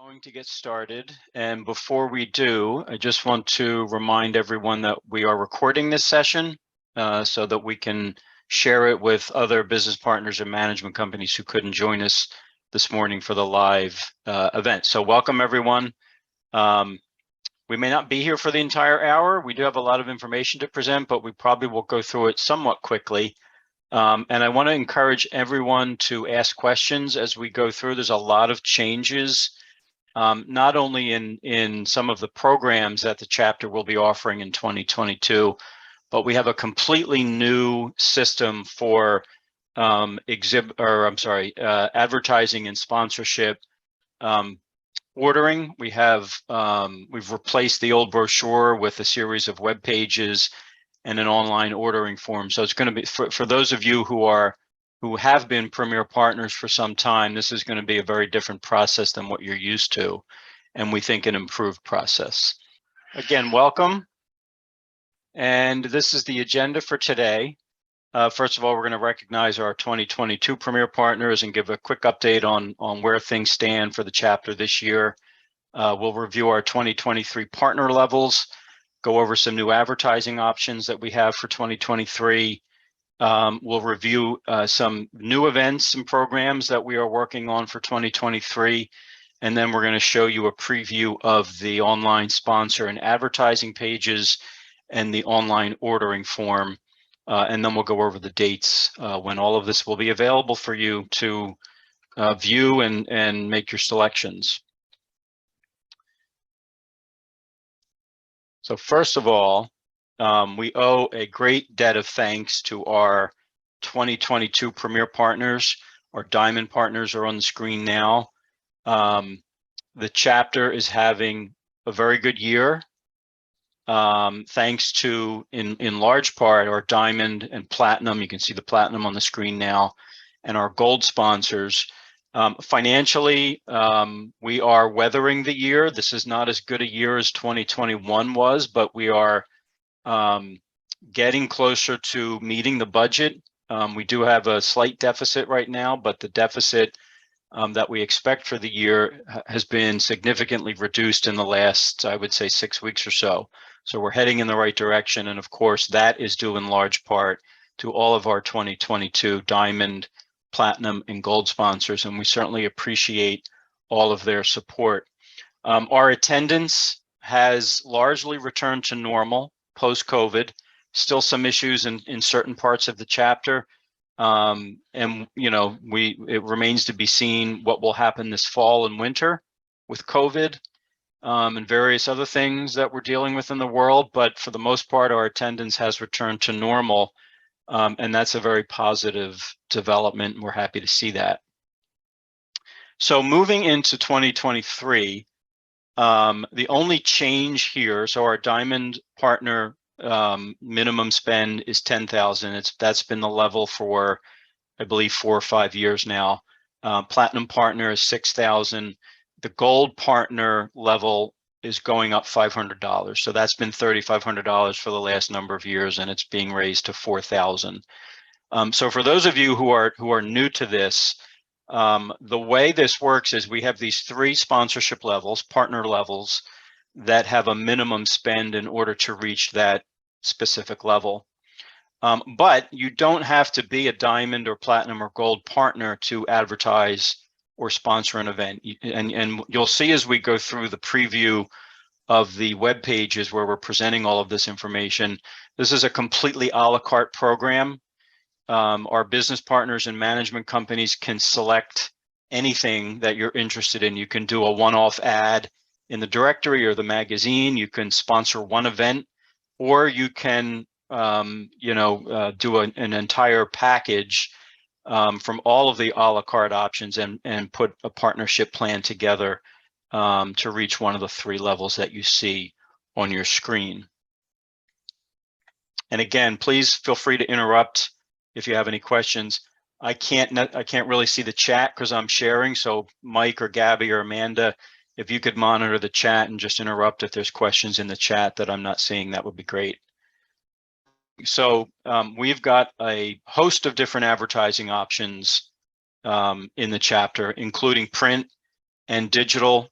Going to get started, and before we do, I just want to remind everyone that we are recording this session so that we can share it with other business partners and management companies who couldn't join us this morning for the live event. So welcome everyone. We may not be here for the entire hour. We do have a lot of information to present, but we probably will go through it somewhat quickly. And I want to encourage everyone to ask questions as we go through. There's a lot of changes, not only in some of the programs that the chapter will be offering in 2022, but we have a completely new system for advertising and sponsorship ordering. We've replaced the old brochure with a series of web pages and an online ordering form. So it's going to be for those of you who have been Premier Partners for some time, this is going to be a very different process than what you're used to, and we think an improved process. Again, welcome. And this is the agenda for today. First of all, we're going to recognize our 2022 Premier Partners and give a quick update on where things stand for the chapter this year. We'll review our 2023 partner levels, go over some new advertising options that we have for 2023. We'll review some new events and programs that we are working on for 2023. And then we're going to show you a preview of the online sponsor and advertising pages and the online ordering form. And then we'll go over the dates when all of this will be available for you to view and make your selections. So first of all, we owe a great debt of thanks to our 2022 Premier Partners. Our Diamond Partners are on the screen now. The chapter is having a very good year, thanks to, in large part, our Diamond and Platinum. You can see the Platinum on the screen now, and our Gold sponsors. Financially, we are weathering the year. This is not as good a year as 2021 was, but we are getting closer to meeting the budget. We do have a slight deficit right now, but the deficit that we expect for the year has been significantly reduced in the last, I would say, 6 weeks or so. So we're heading in the right direction. And of course, that is due in large part to all of our 2022 Diamond, Platinum, and Gold sponsors. And we certainly appreciate all of their support. Our attendance has largely returned to normal post-COVID. Still some issues in certain parts of the chapter. And you know, it remains to be seen what will happen this fall and winter with COVID and various other things that we're dealing with in the world. But for the most part, our attendance has returned to normal. And that's a very positive development. And we're happy to see that. So moving into 2023, the only change here, so our Diamond Partner minimum spend is $10,000. That's been the level for, I believe, 4 or 5 years now. Platinum Partner is $6,000. The Gold Partner level is going up $500. So that's been $3,500 for the last number of years, and it's being raised to $4,000. So for those of you who are new to this, the way this works is we have these 3 sponsorship levels, partner levels, that have a minimum spend in order to reach that specific level. But you don't have to be a Diamond or Platinum or Gold partner to advertise or sponsor an event. And you'll see as we go through the preview of the web pages where we're presenting all of this information, this is a completely a la carte program. Our business partners and management companies can select anything that you're interested in. You can do a one-off ad in the directory or the magazine. You can sponsor one event, or you can do an entire package from all of the a la carte options and put a partnership plan together to reach one of the 3 levels that you see on your screen. And again, please feel free to interrupt if you have any questions. I can't really see the chat because I'm sharing. So Mike or Gabby or Amanda, if you could monitor the chat and just interrupt if there's questions in the chat that I'm not seeing, that would be great. So we've got a host of different advertising options in the chapter, including print and digital.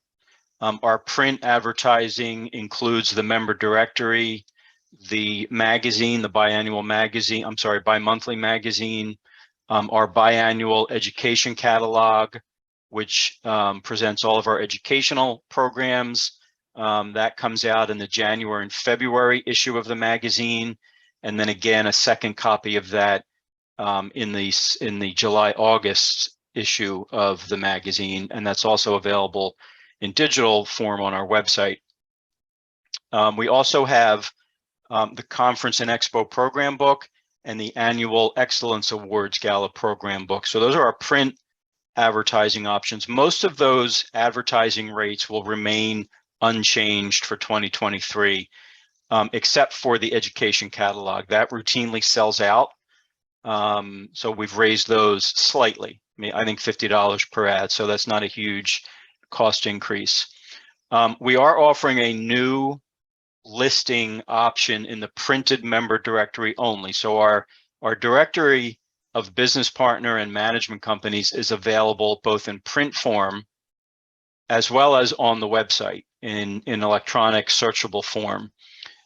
Our print advertising includes the member directory, the magazine, the biannual magazine, bi-monthly magazine, our biannual education catalog, which presents all of our educational programs. That comes out in the January and February issue of the magazine. And then again, a second copy of that in the July-August issue of the magazine. And that's also available in digital form on our website. We also have the Conference and Expo program book and the annual Excellence Awards Gala program book. So those are our print advertising options. Most of those advertising rates will remain unchanged for 2023, except for the education catalog. That routinely sells out. So we've raised those slightly. I think $50 per ad, so that's not a huge cost increase. We are offering a new listing option in the printed member directory only. So our directory of business partner and management companies is available both in print form as well as on the website in electronic searchable form.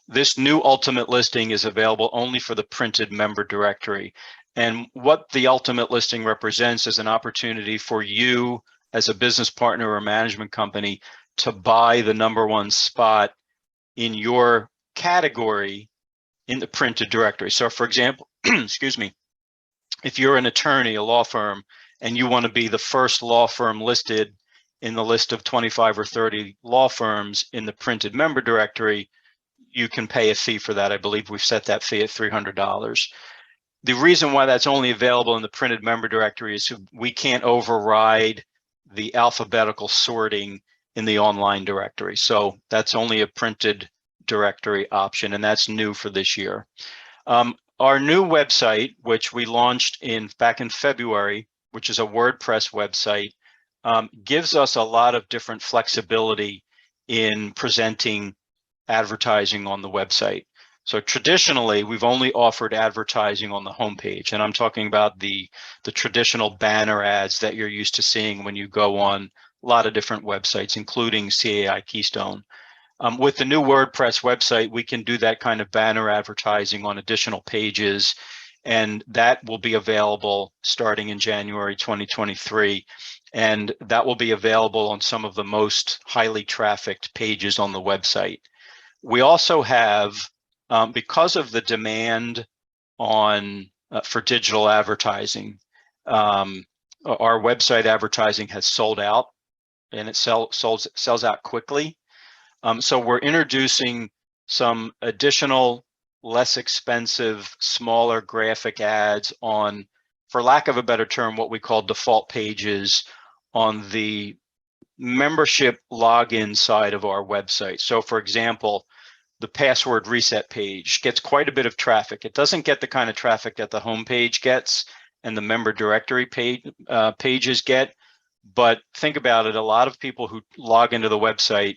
This new ultimate listing is available only for the printed member directory. And what the ultimate listing represents is an opportunity for you as a business partner or management company to buy the #1 spot in your category in the printed directory. So for example, excuse me, if you're an attorney, a law firm, and you want to be the first law firm listed in the list of 25 or 30 law firms in the printed member directory, you can pay a fee for that. I believe we've set that fee at $300. The reason why that's only available in the printed member directory is we can't override the alphabetical sorting in the online directory. So that's only a printed directory option, and that's new for this year. Our new website, which we launched back in February, which is a WordPress website, gives us a lot of different flexibility in presenting advertising on the website. So traditionally, we've only offered advertising on the homepage, and I'm talking about the traditional banner ads that you're used to seeing when you go on a lot of different websites, including CAI Keystone. With the new WordPress website, we can do that kind of banner advertising on additional pages, and that will be available starting in January 2023. And that will be available on some of the most highly trafficked pages on the website. We also have, because of the demand for digital advertising, our website advertising has sold out, and it sells out quickly. So we're introducing some additional, less expensive, smaller graphic ads on, for lack of a better term, what we call default pages on the membership login side of our website. So for example, the password reset page gets quite a bit of traffic. It doesn't get the kind of traffic that the home page gets and the member directory pages get. But think about it, a lot of people who log into the website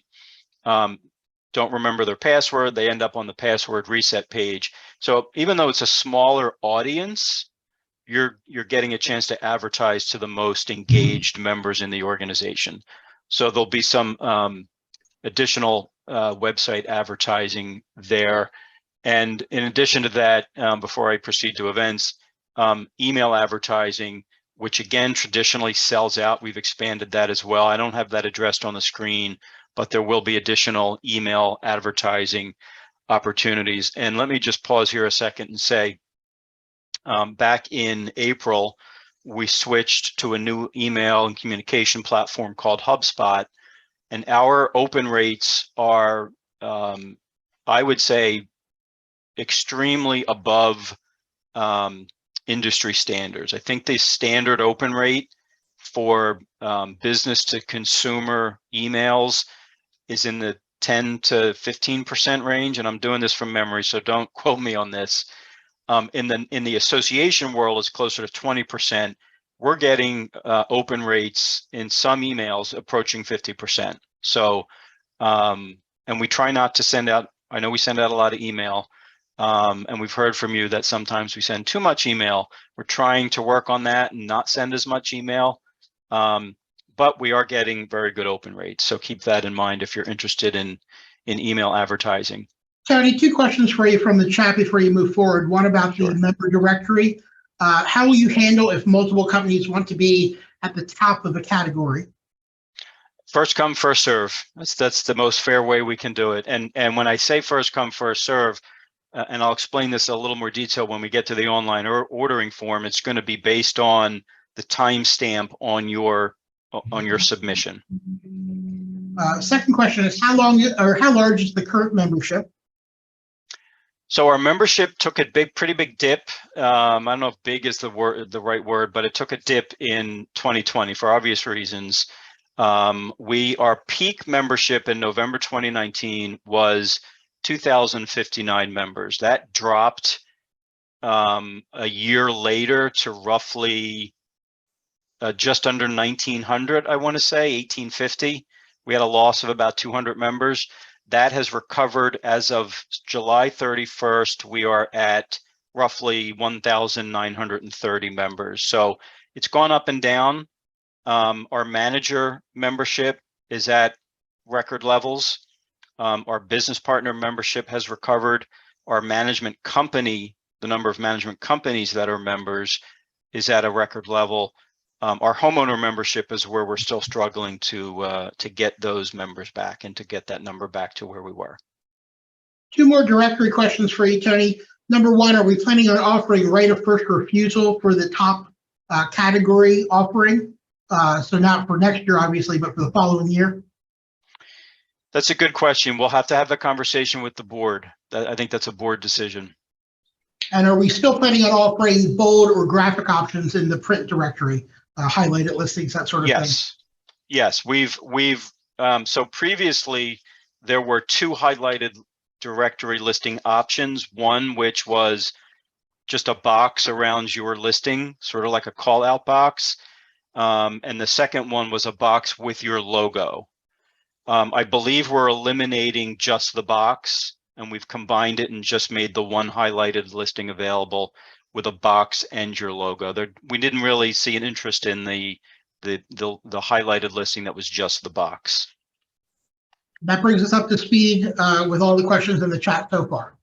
don't remember their password. They end up on the password reset page. So even though it's a smaller audience, you're getting a chance to advertise to the most engaged members in the organization. So there'll be some additional website advertising there. And in addition to that, before I proceed to events, email advertising, which again traditionally sells out. We've expanded that as well. I don't have that addressed on the screen, but there will be additional email advertising opportunities. And let me just pause here a second and say, back in April, we switched to a new email and communication platform called HubSpot, and our open rates are, I would say, extremely above industry standards. I think the standard open rate for business to consumer emails is in the 10 to 15% range, and I'm doing this from memory, so don't quote me on this. In the association world, it's closer to 20%. We're getting open rates in some emails approaching 50%. So, and we try not to send out, I know we send out a lot of email, and we've heard from you that sometimes we send too much email. We're trying to work on that and not send as much email. but we are getting very good open rates. So keep that in mind if you're interested in email advertising. Tony, two questions for you from the chat before you move forward. One about the member directory. How will you handle if multiple companies want to be at the top of a category? First come, first serve. That's the most fair way we can do it. And when I say first come, first serve, and I'll explain this in a little more detail when we get to the online ordering form, it's going to be based on the timestamp on your submission. Second question is how large is the current membership? So our membership took a pretty big dip. I don't know if big is the right word, but it took a dip in 2020 for obvious reasons. Our peak membership in November 2019 was 2,059 members. That dropped a year later to roughly just under 1,900, I want to say, 1,850. We had a loss of about 200 members. That has recovered as of July 31st. We are at roughly 1,930 members. So it's gone up and down. Our manager membership is at record levels. Our business partner membership has recovered. Our management company, the number of management companies that are members, is at a record level. Our homeowner membership is where we're still struggling to get those members back and to get that number back to where we were. Two more directory questions for you, Tony. Number one, are we planning on offering right of first refusal for the top category offering? So not for next year, obviously, but for the following year? That's a good question. We'll have to have that conversation with the board. I think that's a board decision. And are we still planning on offering bold or graphic options in the print directory, highlighted listings, that sort of thing? Yes. So previously there were two highlighted directory listing options. One, which was just a box around your listing, sort of like a call out box. And the second one was a box with your logo. I believe we're eliminating just the box, and we've combined it and just made the one highlighted listing available with a box and your logo. We didn't really see an interest in the highlighted listing that was just the box. That brings us up to speed with all the questions in the chat so far.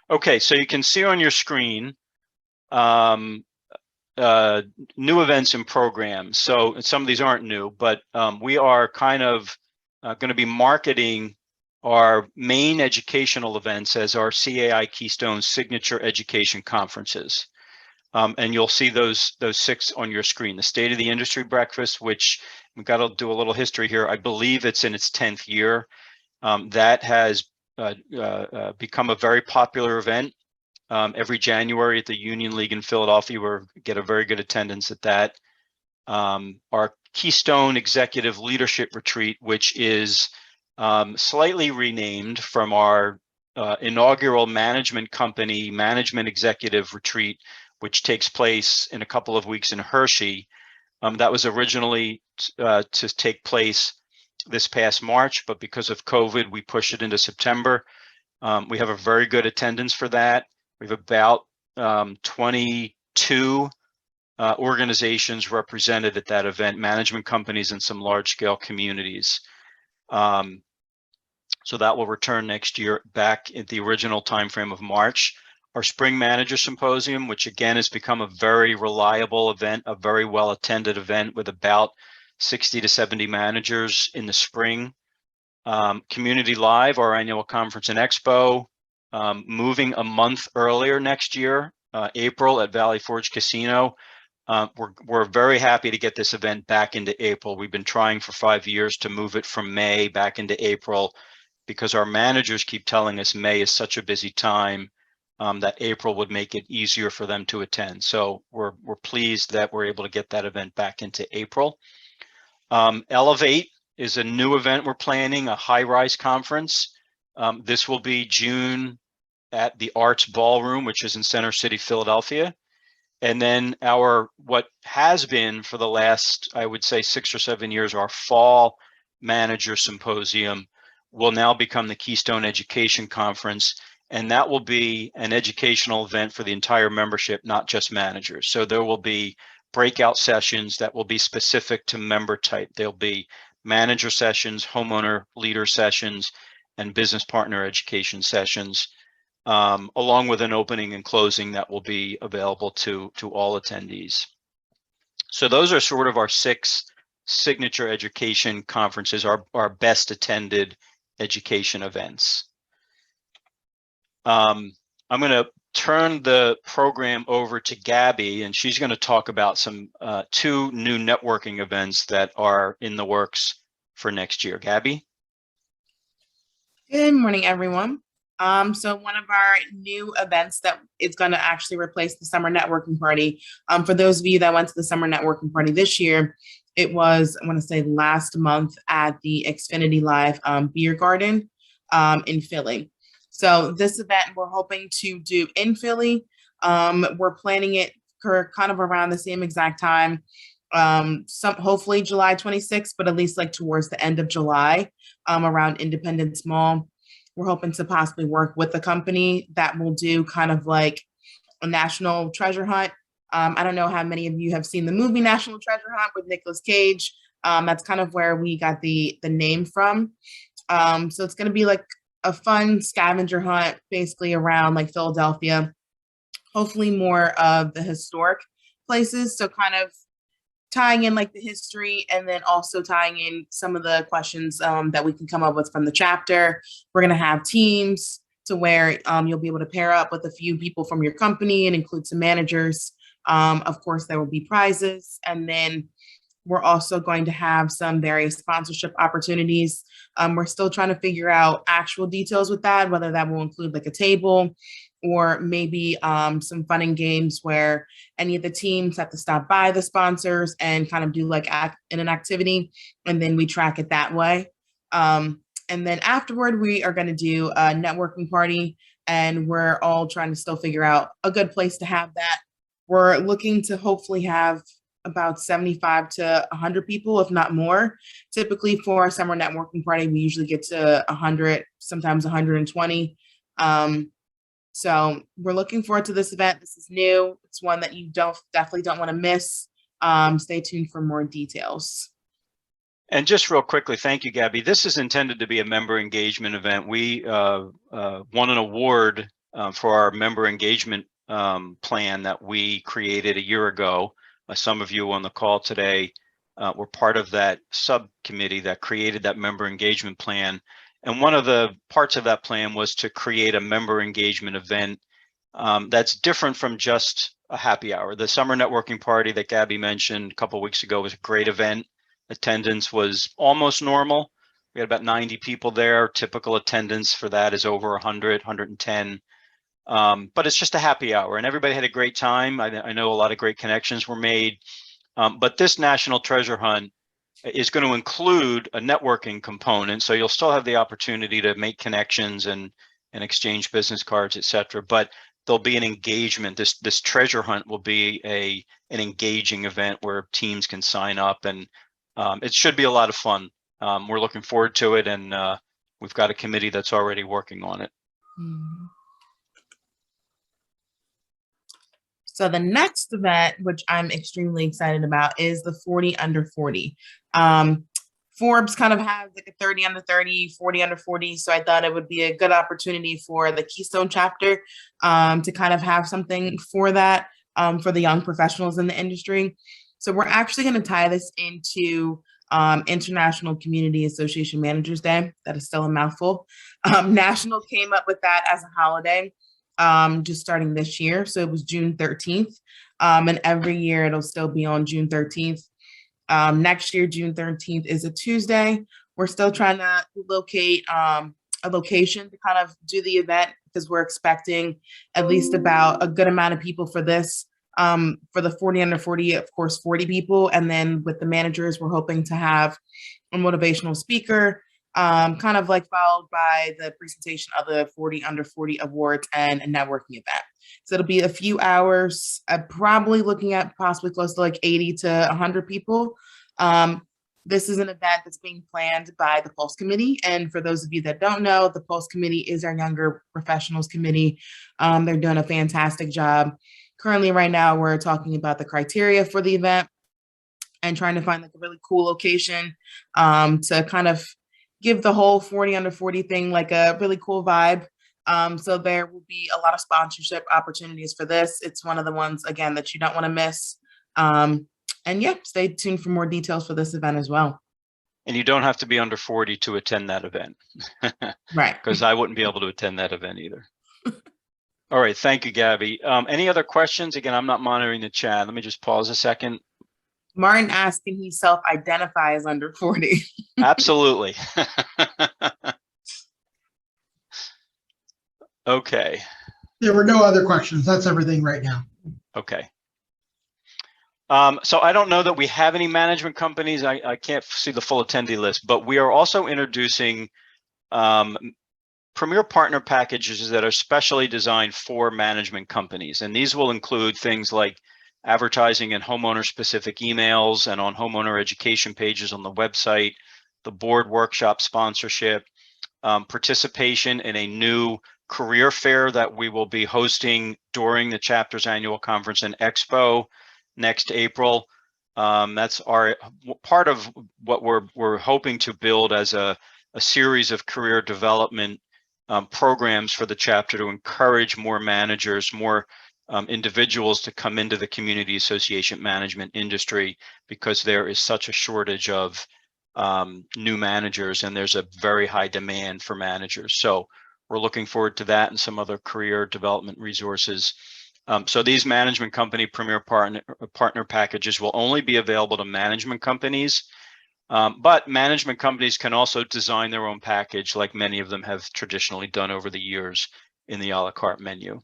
Okay, so you can see on your screen new events and programs. So some of these aren't new, but we are kind of going to be marketing our main educational events as our CAI Keystone signature education conferences. And you'll see those 6 on your screen. The State of the Industry Breakfast, which we've got to do a little history here. I believe it's in its 10th year. That has become a very popular event. Every January at the Union League in Philadelphia, we get a very good attendance at that. Our Keystone Executive Leadership Retreat, which is slightly renamed from our inaugural management company management executive retreat, which takes place in a couple of weeks in Hershey. That was originally to take place this past March, but because of COVID, we pushed it into September. We have a very good attendance for that. We have about 22 organizations represented at that event, management companies and some large scale communities. So that will return next year back at the original timeframe of March. Our Spring Manager Symposium, which again has become a very reliable event, a very well attended event with about 60 to 70 managers in the spring. Community Live, our annual conference and expo, moving a month earlier next year, April at Valley Forge Casino. We're very happy to get this event back into April. We've been trying for 5 years to move it from May back into April because our managers keep telling us May is such a busy time that April would make it easier for them to attend. So we're pleased that we're able to get that event back into April. Elevate is a new event we're planning, a high-rise conference. This will be June at the Arts Ballroom, which is in Center City, Philadelphia. And then what has been for the last, I would say 6 or 7 years, our Fall Manager Symposium will now become the Keystone Education Conference. And that will be an educational event for the entire membership, not just managers. So there will be breakout sessions that will be specific to member type. There'll be manager sessions, homeowner leader sessions, and business partner education sessions, along with an opening and closing that will be available to all attendees. So those are sort of our 6 signature education conferences, our best attended education events. I'm going to turn the program over to Gabby, and she's going to talk about some 2 new networking events that are in the works for next year. Gabby? Good morning, everyone. So one of our new events that is going to actually replace the summer networking party. For those of you that went to the summer networking party this year, it was, I want to say last month at the Xfinity Live Beer Garden in Philly. So this event we're hoping to do in Philly. We're planning it for kind of around the same exact time. Hopefully July 26th, but at least like towards the end of July, around Independence Mall. We're hoping to possibly work with a company that will do kind of like a national treasure hunt. I don't know how many of you have seen the movie National Treasure Hunt with Nicolas Cage. That's kind of where we got the name from. So it's going to be like a fun scavenger hunt, basically around like Philadelphia. Hopefully more of the historic places. So kind of tying in like the history and then also tying in some of the questions that we can come up with from the chapter. We're going to have teams to where you'll be able to pair up with a few people from your company and include some managers. Of course, there will be prizes. And then we're also going to have some various sponsorship opportunities. We're still trying to figure out actual details with that, whether that will include like a table or maybe some fun and games where any of the teams have to stop by the sponsors and kind of do like in an activity, and then we track it that way. And then afterward, we are going to do a networking party, and we're all trying to still figure out a good place to have that. We're looking to hopefully have about 75 to 100 people, if not more. Typically for our summer networking party, we usually get to 100, sometimes 120. So we're looking forward to this event. This is new. It's one that you definitely don't want to miss. Stay tuned for more details. And just real quickly, thank you, Gabby. This is intended to be a member engagement event. We won an award for our member engagement plan that we created a year ago. Some of you on the call today were part of that subcommittee that created that member engagement plan. And one of the parts of that plan was to create a member engagement event that's different from just a happy hour. The summer networking party that Gabby mentioned a couple of weeks ago was a great event. Attendance was almost normal. We had about 90 people there. Typical attendance for that is over 100, 110. But it's just a happy hour, and everybody had a great time. I know a lot of great connections were made. But this National Treasure Hunt is going to include a networking component, so you'll still have the opportunity to make connections and exchange business cards, etc. But there'll be an engagement. This treasure hunt will be an engaging event where teams can sign up, and it should be a lot of fun. We're looking forward to it, and we've got a committee that's already working on it. So the next event, which I'm extremely excited about, is the 40 under 40. Forbes kind of has like a 30 under 30, 40 under 40. So I thought it would be a good opportunity for the Keystone chapter to kind of have something for that, for the young professionals in the industry. So we're actually going to tie this into International Community Association Managers Day. That is still a mouthful. National came up with that as a holiday. Just starting this year. So it was June 13th. And every year it'll still be on June 13th. Next year, June 13th is a Tuesday. We're still trying to locate a location to kind of do the event because we're expecting at least about a good amount of people for this. For the 40 under 40, of course, 40 people. And then with the managers, we're hoping to have a motivational speaker, kind of like followed by the presentation of the 40 under 40 awards and a networking event. So it'll be a few hours, probably looking at possibly close to like 80 to 100 people. This is an event that's being planned by the Pulse Committee. And for those of you that don't know, the Pulse Committee is our younger professionals committee. They're doing a fantastic job. currently right now we're talking about the criteria for the event and trying to find like a really cool location to kind of give the whole 40 under 40 thing like a really cool vibe. So there will be a lot of sponsorship opportunities for this. It's one of the ones, again, that you don't want to miss. And yeah, stay tuned for more details for this event as well. And you don't have to be under 40 to attend that event. Right. Because I wouldn't be able to attend that event either. All right, thank you, Gabby. Any other questions? Again, I'm not monitoring the chat. Let me just pause a second. Martin asked, can he self-identify as under 40? Absolutely. Okay. There were no other questions. That's everything right now. Okay. So I don't know that we have any management companies. I can't see the full attendee list, but we are also introducing premier partner packages that are specially designed for management companies. And these will include things like advertising in homeowner specific emails and on homeowner education pages on the website, the board workshop sponsorship, participation in a new career fair that we will be hosting during the chapter's annual conference and expo next April. That's our part of what we're hoping to build as a series of career development programs for the chapter to encourage more managers, more individuals to come into the community association management industry, because there is such a shortage of new managers and there's a very high demand for managers. So we're looking forward to that and some other career development resources. So these management company premier partner packages will only be available to management companies, but management companies can also design their own package, like many of them have traditionally done over the years in the a la carte menu.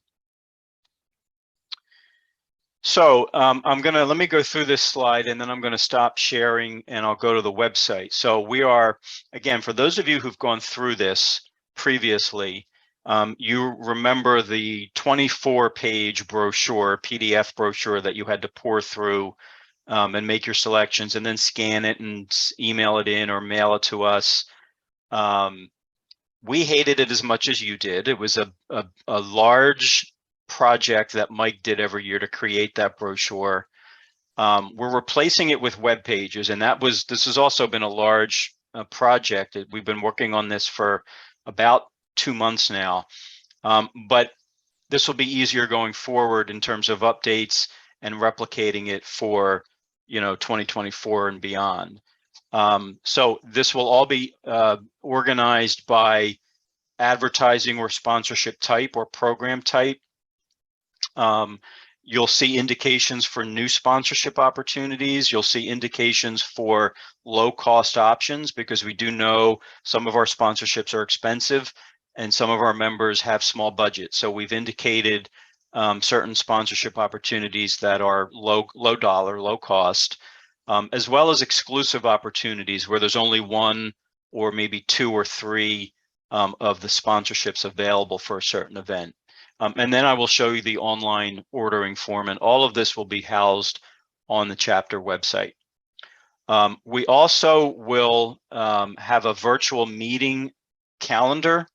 So let me go through this slide and then I'm gonna stop sharing and I'll go to the website. So we are, again, for those of you who've gone through this previously, you remember the 24-page brochure, PDF brochure that you had to pour through and make your selections and then scan it and email it in or mail it to us. We hated it as much as you did. It was a large project that Mike did every year to create that brochure. We're replacing it with web pages, and this has also been a large project. We've been working on this for about 2 months now, but this will be easier going forward in terms of updates and replicating it for 2024 and beyond. So this will all be organized by advertising or sponsorship type or program type. You'll see indications for new sponsorship opportunities. You'll see indications for low cost options, because we do know some of our sponsorships are expensive and some of our members have small budgets. So we've indicated certain sponsorship opportunities that are low dollar, low cost, as well as exclusive opportunities where there's only one or maybe 2 or 3 of the sponsorships available for a certain event. And then I will show you the online ordering form, and all of this will be housed on the chapter website. We also will have a virtual meeting calendar,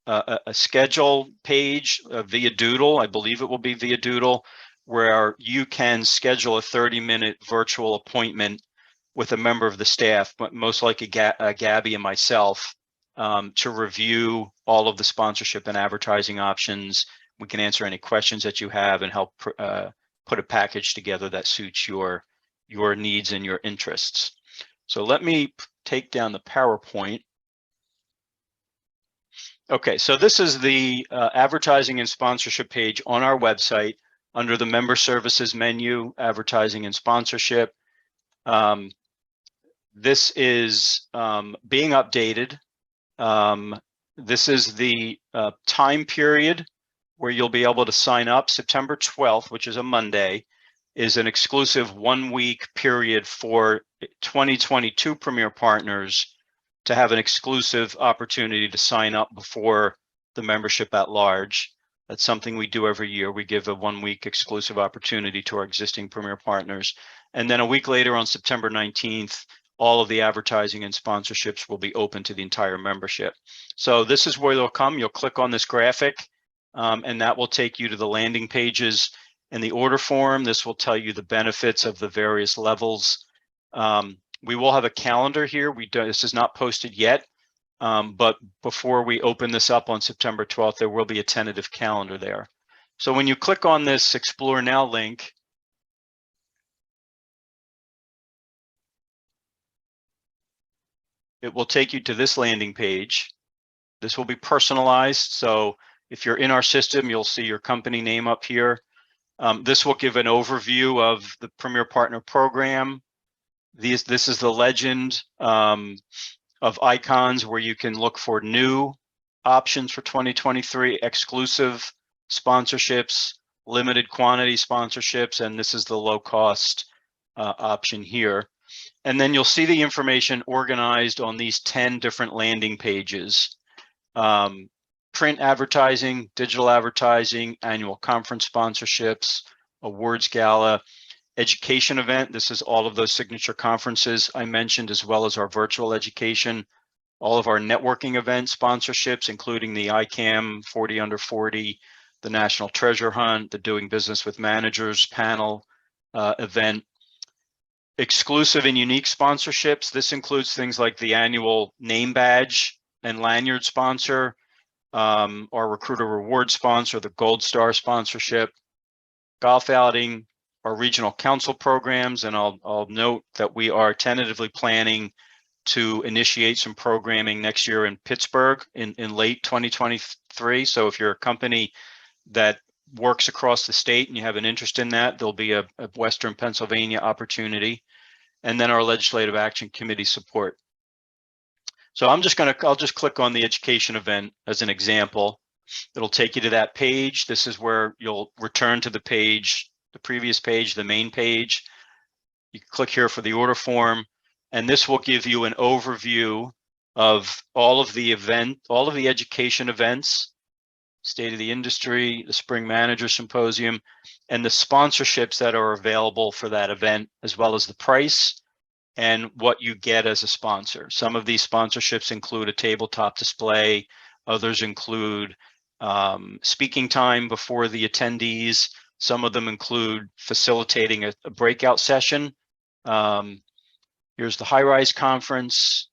a schedule page via Doodle. I believe it will be via Doodle, where you can schedule a 30-minute virtual appointment with a member of the staff, but most likely Gabby and myself, to review all of the sponsorship and advertising options. We can answer any questions that you have and help put a package together that suits your needs and your interests. So let me take down the PowerPoint. Okay, so this is the advertising and sponsorship page on our website under the member services menu, advertising and sponsorship. This is being updated. This is the time period where you'll be able to sign up. September 12th, which is a Monday, is an exclusive 1-week period for 2022 Premier Partners to have an exclusive opportunity to sign up before the membership at large. That's something we do every year. We give a 1-week exclusive opportunity to our existing Premier Partners. And then a week later on September 19th, all of the advertising and sponsorships will be open to the entire membership. So this is where they'll come. You'll click on this graphic, and that will take you to the landing pages. And the order form, this will tell you the benefits of the various levels. We will have a calendar here. This is not posted yet, but before we open this up on September 12th, there will be a tentative calendar there. So when you click on this Explore Now link, it will take you to this landing page. This will be personalized. So if you're in our system, you'll see your company name up here. This will give an overview of the Premier Partner Program. This is the legend of icons where you can look for new options for 2023, exclusive sponsorships, limited quantity sponsorships, and this is the low cost option here. And then you'll see the information organized on these 10 different landing pages. Print advertising, digital advertising, annual conference sponsorships, awards gala, education event. This is all of those signature conferences I mentioned, as well as our virtual education, all of our networking event sponsorships, including the ICAM 40 Under 40, the National Treasure Hunt, the Doing Business with Managers panel event. Exclusive and unique sponsorships. This includes things like the annual name badge and lanyard sponsor, our recruiter reward sponsor, the Gold Star sponsorship, golf outing, our regional council programs. And I'll note that we are tentatively planning to initiate some programming next year in Pittsburgh in late 2023. So if you're a company that works across the state and you have an interest in that, there'll be a Western Pennsylvania opportunity. And then our Legislative Action Committee support. So I'll just click on the education event as an example. It'll take you to that page. This is where you'll return to the page, the previous page, the main page. You click here for the order form, and this will give you an overview of all of the education events, State of the Industry, the Spring Manager Symposium, and the sponsorships that are available for that event, as well as the price and what you get as a sponsor. Some of these sponsorships include a tabletop display. Others include speaking time before the attendees. Some of them include facilitating a breakout session. Here's the High Rise Conference,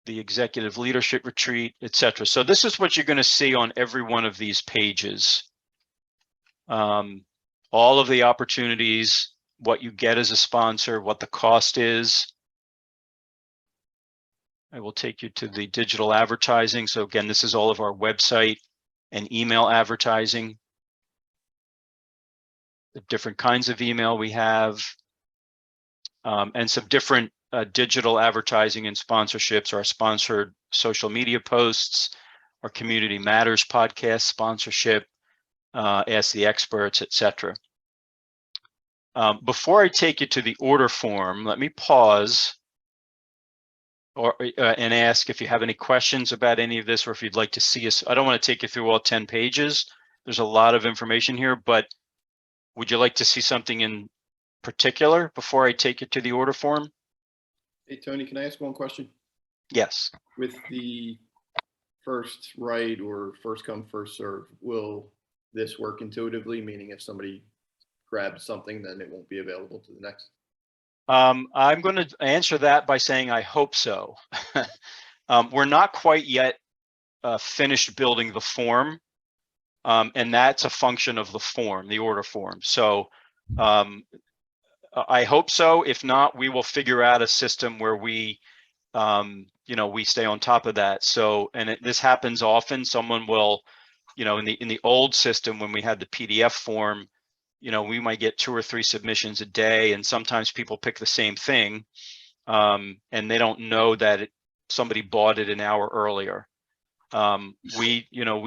the Executive Leadership Retreat, etc. So this is what you're going to see on every one of these pages. All of the opportunities, what you get as a sponsor, what the cost is. I will take you to the digital advertising. So again, this is all of our website and email advertising. The different kinds of email we have, and some different digital advertising and sponsorships, our sponsored social media posts, our Community Matters podcast sponsorship, Ask the Experts, etc. Before I take you to the order form, let me pause and ask if you have any questions about any of this, or if you'd like to see us. I don't want to take you through all 10 pages. There's a lot of information here, but would you like to see something in particular before I take you to the order form? Hey, Tony, can I ask one question? Yes. With the first right or first come, first serve, will this work intuitively? Meaning if somebody grabs something, then it won't be available to the next? I'm going to answer that by saying I hope so. We're not quite yet finished building the form, and that's a function of the form, the order form. So I hope so. If not, we will figure out a system where we we stay on top of that. So, and this happens often. Someone will, in the old system, when we had the PDF form, we might get 2 or 3 submissions a day, and sometimes people pick the same thing, and they don't know that somebody bought it an hour earlier. We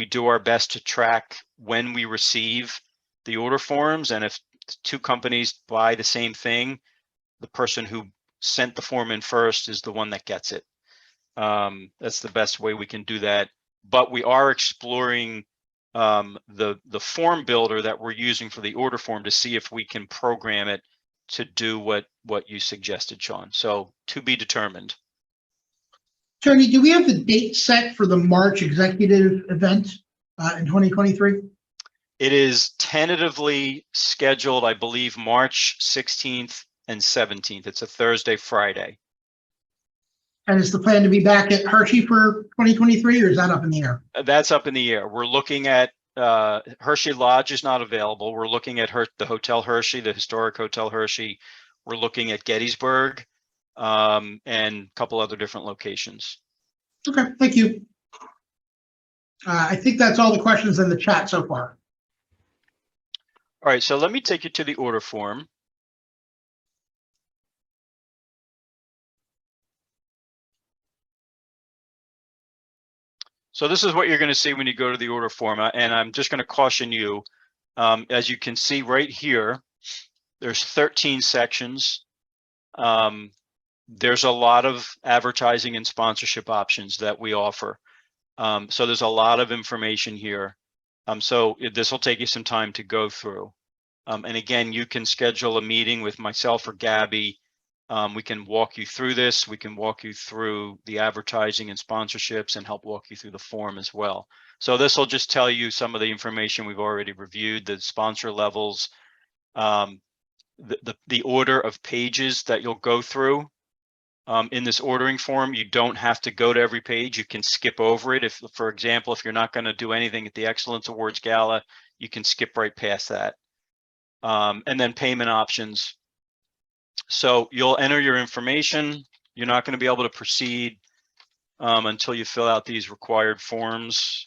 do our best to track when we receive the order forms, and if 2 companies buy the same thing, the person who sent the form in first is the one that gets it. That's the best way we can do that. But we are exploring the form builder that we're using for the order form to see if we can program it to do what you suggested, Sean. So to be determined. Tony, do we have the date set for the March executive event in 2023? It is tentatively scheduled, I believe, March 16th and 17th. It's a Thursday, Friday. And is the plan to be back at Hershey for 2023, or is that up in the air? That's up in the air. We're looking at Hershey Lodge is not available. We're looking at the Hotel Hershey, the historic Hotel Hershey. We're looking at Gettysburg and a couple other different locations. Okay, thank you. I think that's all the questions in the chat so far. All right, so let me take you to the order form. So this is what you're going to see when you go to the order form, and I'm just going to caution you. As you can see right here, there's 13 sections. There's a lot of advertising and sponsorship options that we offer. So there's a lot of information here. So this will take you some time to go through. And again, you can schedule a meeting with myself or Gabby. We can walk you through this. We can walk you through the advertising and sponsorships and help walk you through the form as well. So this will just tell you some of the information we've already reviewed, the sponsor levels, the order of pages that you'll go through. In this ordering form, you don't have to go to every page. You can skip over it. If, for example, if you're not going to do anything at the Excellence Awards Gala, you can skip right past that. And then payment options. So you'll enter your information. You're not going to be able to proceed until you fill out these required forms.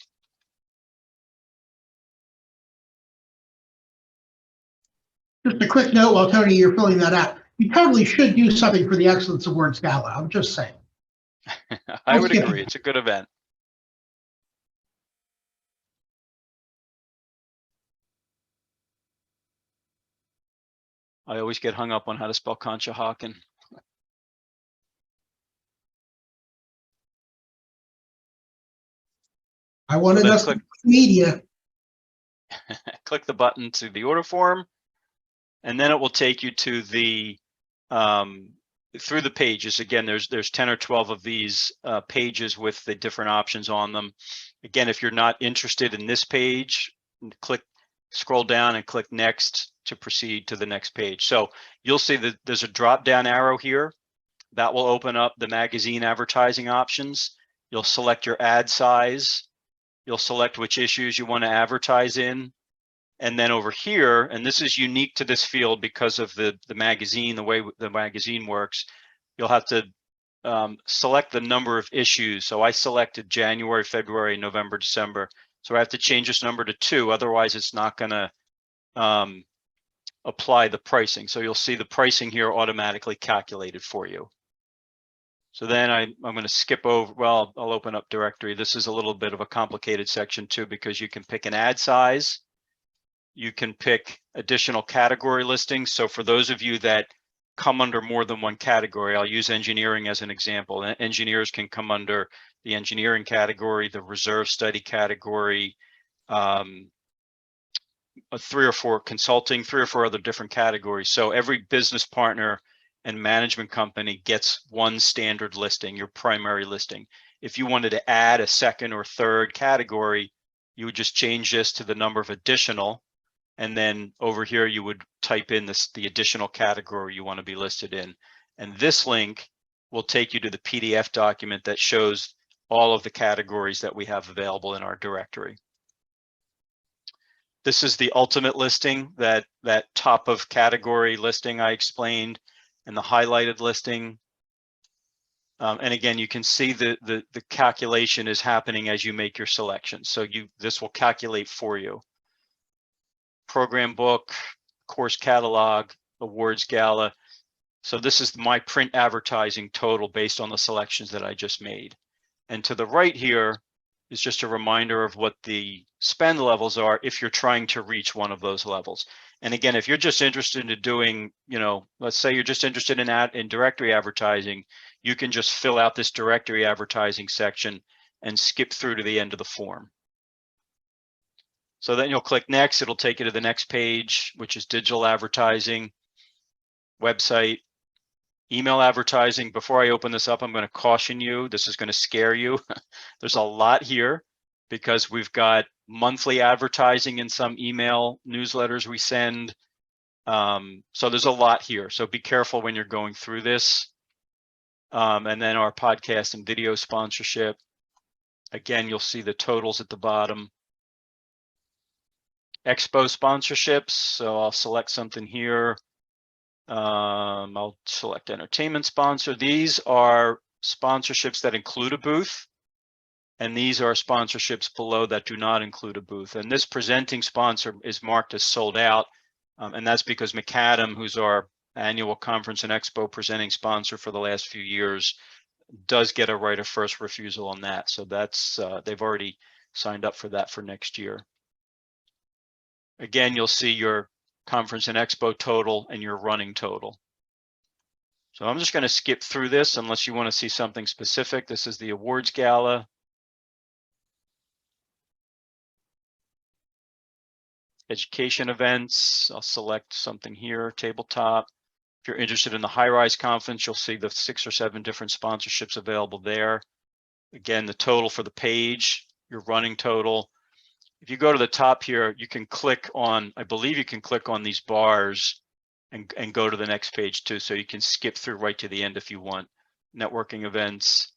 Just a quick note while Tony, you're filling that out. You probably should do something for the Excellence Awards Gala. I'm just saying. I would agree. It's a good event. I always get hung up on how to spell Conshohocken. I wanted Then us to media. click the button to the order form, and then it will take you to the through the pages. Again, there's 10 or 12 of these pages with the different options on them. Again, if you're not interested in this page, scroll down and click next to proceed to the next page. So you'll see that there's a drop down arrow here that will open up the magazine advertising options. You'll select your ad size. You'll select which issues you want to advertise in. And then over here, and this is unique to this field because of the magazine, the way the magazine works, you'll have to select the number of issues. So I selected January, February, November, December. So I have to change this number to 2, otherwise it's not going to apply the pricing. So you'll see the pricing here automatically calculated for you. So then I'm going to skip over, well, I'll open up directory. This is a little bit of a complicated section too, because you can pick an ad size. You can pick additional category listings. So for those of you that come under more than one category, I'll use engineering as an example. Engineers can come under the engineering category, the reserve study category, 3 or 4 consulting, 3 or 4 other different categories. So every business partner and management company gets one standard listing, your primary listing. If you wanted to add a second or third category, you would just change this to the number of additional. And then over here, you would type in the additional category you want to be listed in. And this link will take you to the PDF document that shows all of the categories that we have available in our directory. This is the ultimate listing, that top of category listing I explained, and the highlighted listing. And again, you can see the calculation is happening as you make your selection. So this will calculate for you. Program book, course catalog, awards gala. So this is my print advertising total based on the selections that I just made. And to the right here is just a reminder of what the spend levels are if you're trying to reach one of those levels. And again, if you're just interested in doing, let's say you're just interested in directory advertising, you can just fill out this directory advertising section and skip through to the end of the form. So then you'll click next, it'll take you to the next page, which is digital advertising, website, email advertising. Before I open this up, I'm going to caution you, this is going to scare you. There's a lot here because we've got monthly advertising in some email newsletters we send. So there's a lot here. So be careful when you're going through this. And then our podcast and video sponsorship. Again, you'll see the totals at the bottom. Expo sponsorships. So I'll select something here. I'll select entertainment sponsor. These are sponsorships that include a booth. And these are sponsorships below that do not include a booth. And this presenting sponsor is marked as sold out. And that's because McAdam, who's our annual conference and expo presenting sponsor for the last few years, does get a right of first refusal on that. So that's, they've already signed up for that for next year. Again, you'll see your conference and expo total and your running total. So I'm just going to skip through this unless you want to see something specific. This is the awards gala. Education events. I'll select something here, tabletop. If you're interested in the High Rise Conference, you'll see the 6 or 7 different sponsorships available there. Again, the total for the page, your running total. If you go to the top here, you can click on, I believe you can click on these bars and go to the next page too. So you can skip through right to the end if you want. Networking events.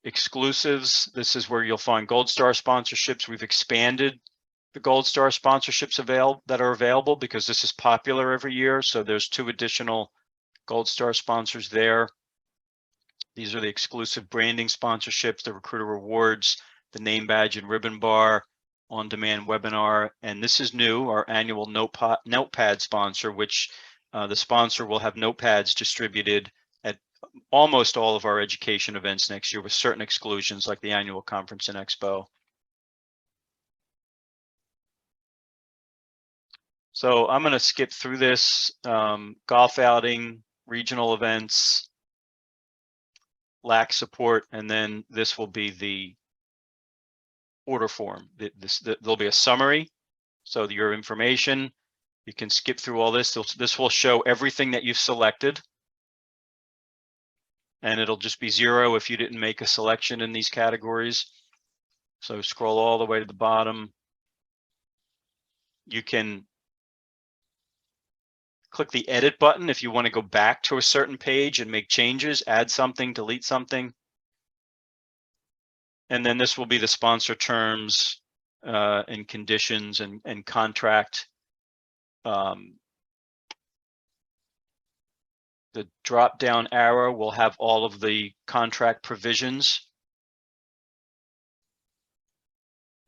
Exclusives. This is where you'll find Gold Star sponsorships. We've expanded the Gold Star sponsorships that are available because this is popular every year. So there's 2 additional Gold Star sponsors there. These are the exclusive branding sponsorships, the recruiter rewards, the name badge and ribbon bar, on-demand webinar. And this is new, our annual notepad sponsor, which the sponsor will have notepads distributed at almost all of our education events next year with certain exclusions like the annual conference and expo. So I'm going to skip through this. Golf outing, regional events, lack support, and then this will be the order form. There'll be a summary. So your information, you can skip through all this. This will show everything that you've selected. And it'll just be 0 if you didn't make a selection in these categories. So scroll all the way to the bottom. You can click the edit button if you want to go back to a certain page and make changes, add something, delete something. And then this will be the sponsor terms and conditions and contract. The drop down arrow will have all of the contract provisions.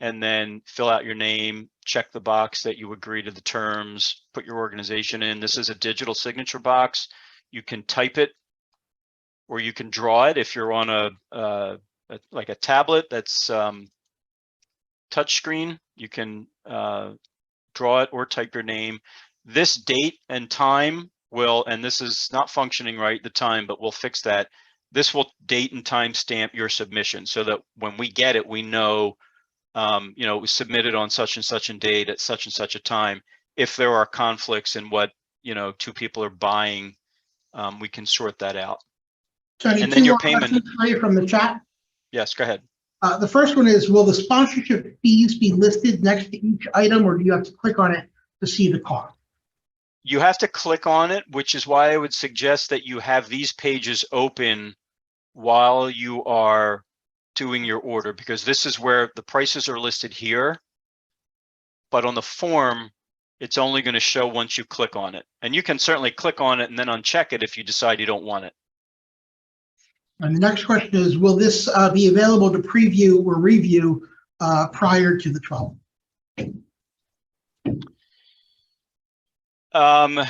And then fill out your name, check the box that you agree to the terms, put your organization in. This is a digital signature box. You can type it or you can draw it if you're on like a tablet that's touch screen. You can draw it or type your name. This date and time will, and this is not functioning right, the time, but we'll fix that. This will date and time stamp your submission so that when we get it, we know you know, it was submitted on such and such a date at such and such a time. If there are conflicts in what, you know, 2 people are buying, we can sort that out. Tony, And 2 then your more payment. questions for you from the chat. Yes, go ahead. The first one is, will the sponsorship fees be listed next to each item, or do you have to click on it to see the cost? You have to click on it, which is why I would suggest that you have these pages open while you are doing your order, because this is where the prices are listed here. But on the form, it's only going to show once you click on it. And you can certainly click on it and then uncheck it if you decide you don't want it. And the next question is, will this be available to preview or review prior to the 12th?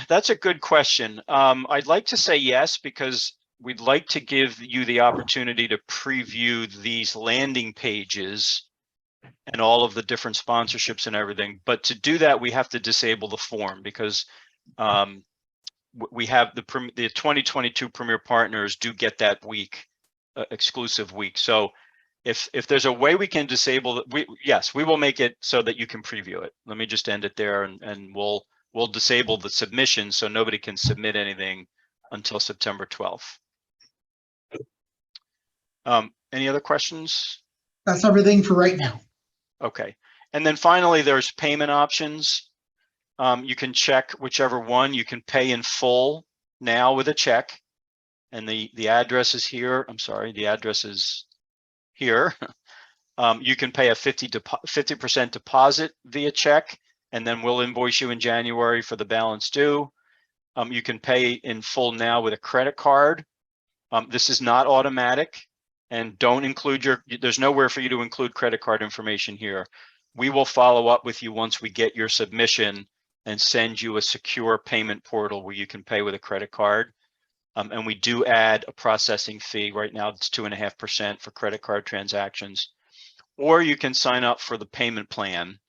That's a good question. I'd like to say yes, because we'd like to give you the opportunity to preview these landing pages and all of the different sponsorships and everything. But to do that, we have to disable the form, because we have the 2022 Premier Partners do get that week, exclusive week. So if there's a way we can disable it, yes, we will make it so that you can preview it. Let me just end it there, and we'll disable the submission so nobody can submit anything until September 12th. Any other questions? That's everything for right now. Okay. And then finally, there's payment options. You can check whichever one. You can pay in full now with a check. And the address is here. I'm sorry, the address is here. You can pay a 50% deposit via check, and then we'll invoice you in January for the balance due. You can pay in full now with a credit card. This is not automatic, and don't include there's nowhere for you to include credit card information here. We will follow up with you once we get your submission and send you a secure payment portal where you can pay with a credit card. And we do add a processing fee. Right now it's 2.5% for credit card transactions. Or you can sign up for the payment plan.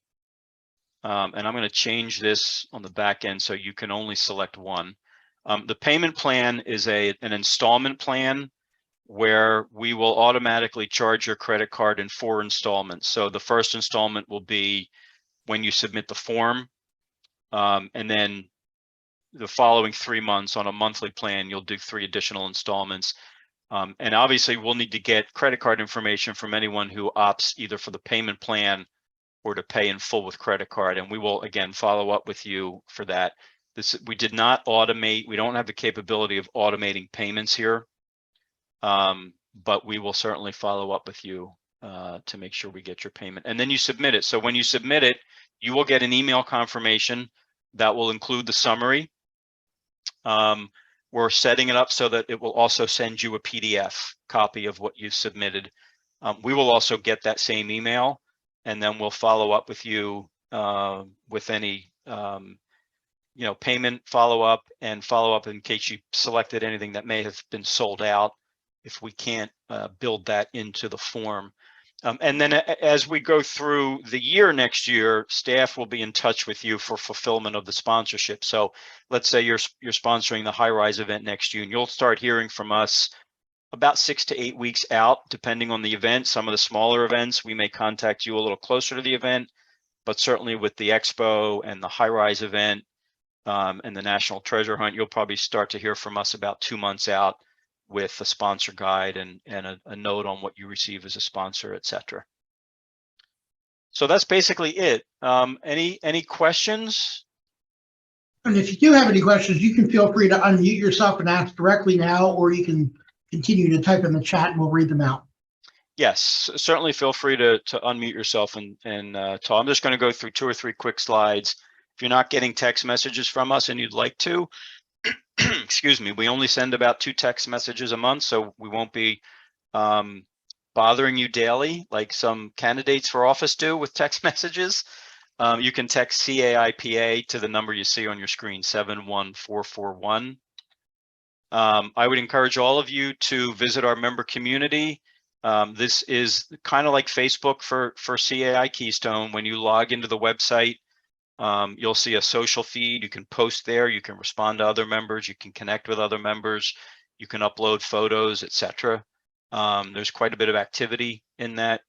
And I'm going to change this on the back end so you can only select one. The payment plan is an installment plan where we will automatically charge your credit card in 4 installments. So the first installment will be when you submit the form, and then the following 3 months on a monthly plan, you'll do 3 additional installments. And obviously we'll need to get credit card information from anyone who opts either for the payment plan or to pay in full with credit card. And we will again follow up with you for that. We did not automate. We don't have the capability of automating payments here. But we will certainly follow up with you to make sure we get your payment. And then you submit it. So when you submit it, you will get an email confirmation that will include the summary. We're setting it up so that it will also send you a PDF copy of what you submitted. We will also get that same email, and then we'll follow up with you with any payment follow-up and follow-up in case you selected anything that may have been sold out if we can't build that into the form. And then as we go through the year next year, staff will be in touch with you for fulfillment of the sponsorship. So let's say you're sponsoring the High Rise event next June. You'll start hearing from us about 6 to 8 weeks out, depending on the event. Some of the smaller events, we may contact you a little closer to the event, but certainly with the Expo and the High Rise event and the National Treasure Hunt, you'll probably start to hear from us about 2 months out with a sponsor guide and a note on what you receive as a sponsor, etc. So that's basically it. Any questions? And if you do have any questions, you can feel free to unmute yourself and ask directly now, or you can continue to type in the chat and we'll read them out. Yes, certainly feel free to unmute yourself and talk. I'm just going to go through 2 or 3 quick slides. If you're not getting text messages from us and you'd like to, excuse me, we only send about 2 text messages a month, so we won't be bothering you daily like some candidates for office do with text messages. You can text CAIPA to the number you see on your screen, 71441. I would encourage all of you to visit our member community. This is kind of like Facebook for CAI Keystone. When you log into the website, you'll see a social feed. You can post there. You can respond to other members. You can connect with other members. You can upload photos, etc. There's quite a bit of activity in that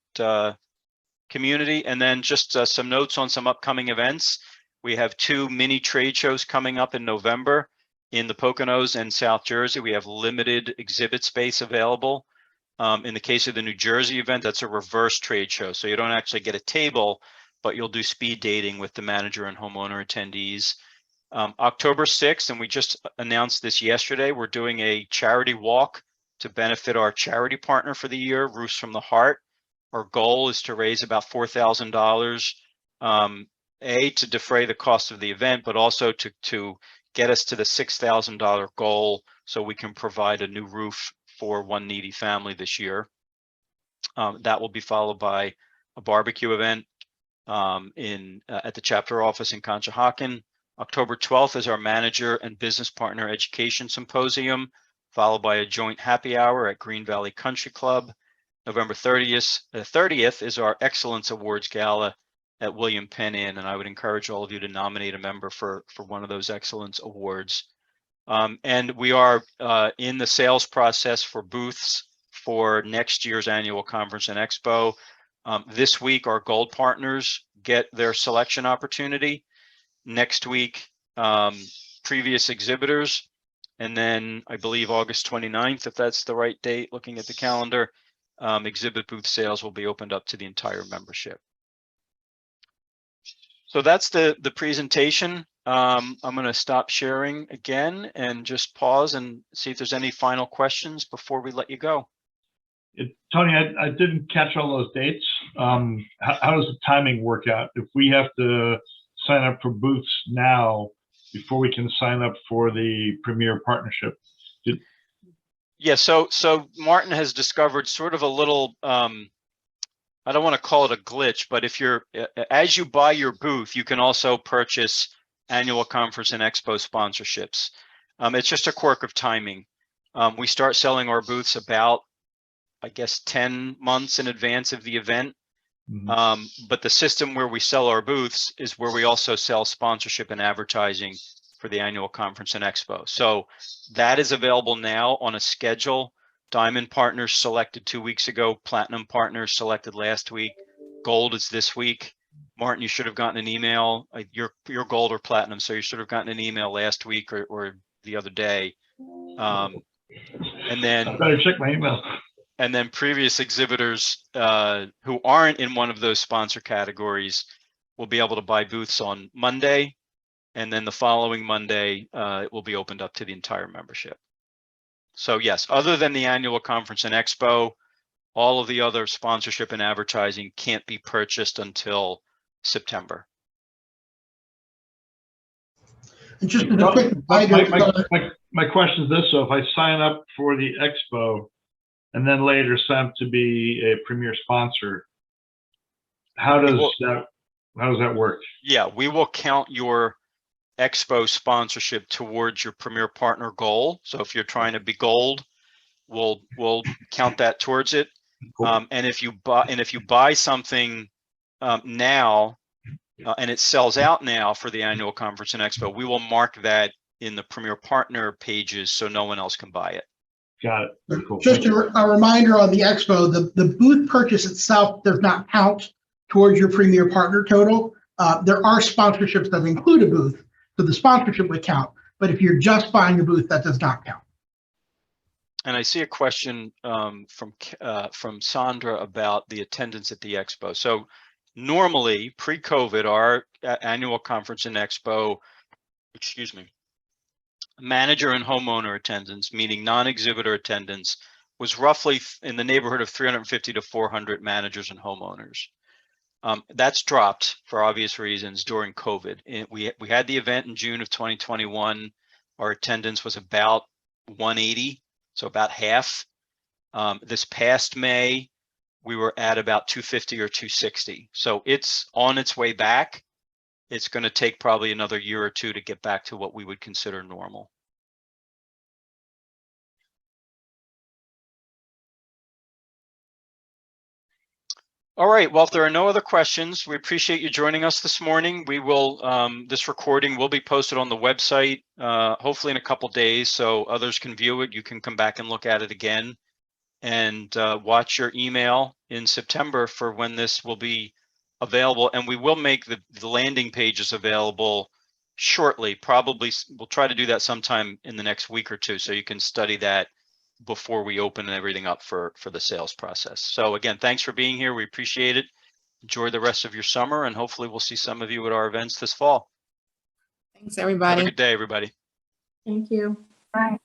community. And then just some notes on some upcoming events. We have 2 mini trade shows coming up in November in the Poconos and South Jersey. We have limited exhibit space available. In the case of the New Jersey event, that's a reverse trade show. So you don't actually get a table, but you'll do speed dating with the manager and homeowner attendees. October 6th, and we just announced this yesterday, we're doing a charity walk to benefit our charity partner for the year, Roofs from the Heart. Our goal is to raise about $4,000, to defray the cost of the event, but also to get us to the $6,000 goal so we can provide a new roof for one needy family this year. That will be followed by a barbecue event at the chapter office in Conshohocken. October 12th is our manager and business partner education symposium, followed by a joint happy hour at Green Valley Country Club. November 30th is our Excellence Awards Gala at William Penn Inn, and I would encourage all of you to nominate a member for one of those Excellence Awards. And we are in the sales process for booths for next year's annual conference and expo. This week, our gold partners get their selection opportunity. Next week, previous exhibitors. And then I believe August 29th, if that's the right date, looking at the calendar, exhibit booth sales will be opened up to the entire membership. So that's the presentation. I'm going to stop sharing again and just pause and see if there's any final questions before we let you go. Tony, I didn't catch all those dates. How does the timing work out? If we have to sign up for booths now before we can sign up for the Premier Partnership? Yeah, so Martin has discovered sort of a little, I don't want to call it a glitch, but if you're, as you buy your booth, you can also purchase annual conference and expo sponsorships. It's just a quirk of timing. We start selling our booths about, I guess, 10 months in advance of the event. But the system where we sell our booths is where we also sell sponsorship and advertising for the annual conference and expo. So that is available now on a schedule. Diamond partners selected 2 weeks ago, platinum partners selected last week, gold is this week. Martin, you should have gotten an email. You're gold or platinum, so you should have gotten an email last week or the other day. And then I better check my email. And then previous exhibitors who aren't in one of those sponsor categories will be able to buy booths on Monday. And then the following Monday, it will be opened up to the entire membership. So yes, other than the annual conference and expo, all of the other sponsorship and advertising can't be purchased until September. And just as a quick reminder, My question is this: so if I sign up for the expo and then later sign up to be a Premier sponsor, how does that work? Yeah, we will count your expo sponsorship towards your Premier partner goal. So if you're trying to be gold, we'll count that towards it. Cool. And if you buy something now and it sells out now for the annual conference and expo, we will mark that in the Premier partner pages so no one else can buy it. Got it. Very cool. just a reminder on the expo, the booth purchase itself does not count towards your Premier partner total. There are sponsorships that include a booth, so the sponsorship would count. But if you're just buying a booth, that does not count. And I see a question from Sandra about the attendance at the expo. So normally, pre-COVID, our annual conference and expo, manager and homeowner attendance, meaning non-exhibitor attendance, was roughly in the neighborhood of 350 to 400 managers and homeowners. That's dropped for obvious reasons during COVID. We had the event in June of 2021. Our attendance was about 180, so about half. This past May, we were at about 250 or 260. So it's on its way back. It's going to take probably another year or two to get back to what we would consider normal. All right, well, if there are no other questions, we appreciate you joining us this morning. We will, this recording will be posted on the website, hopefully in a couple days, so others can view it. You can come back and look at it again and watch your email in September for when this will be available. And we will make the landing pages available shortly. Probably we'll try to do that sometime in the next week or two, so you can study that before we open everything up for the sales process. So again, thanks for being here. We appreciate it. Enjoy the rest of your summer, and hopefully we'll see some of you at our events this fall. Thanks, everybody. Have a good day, everybody. Thank you. Bye.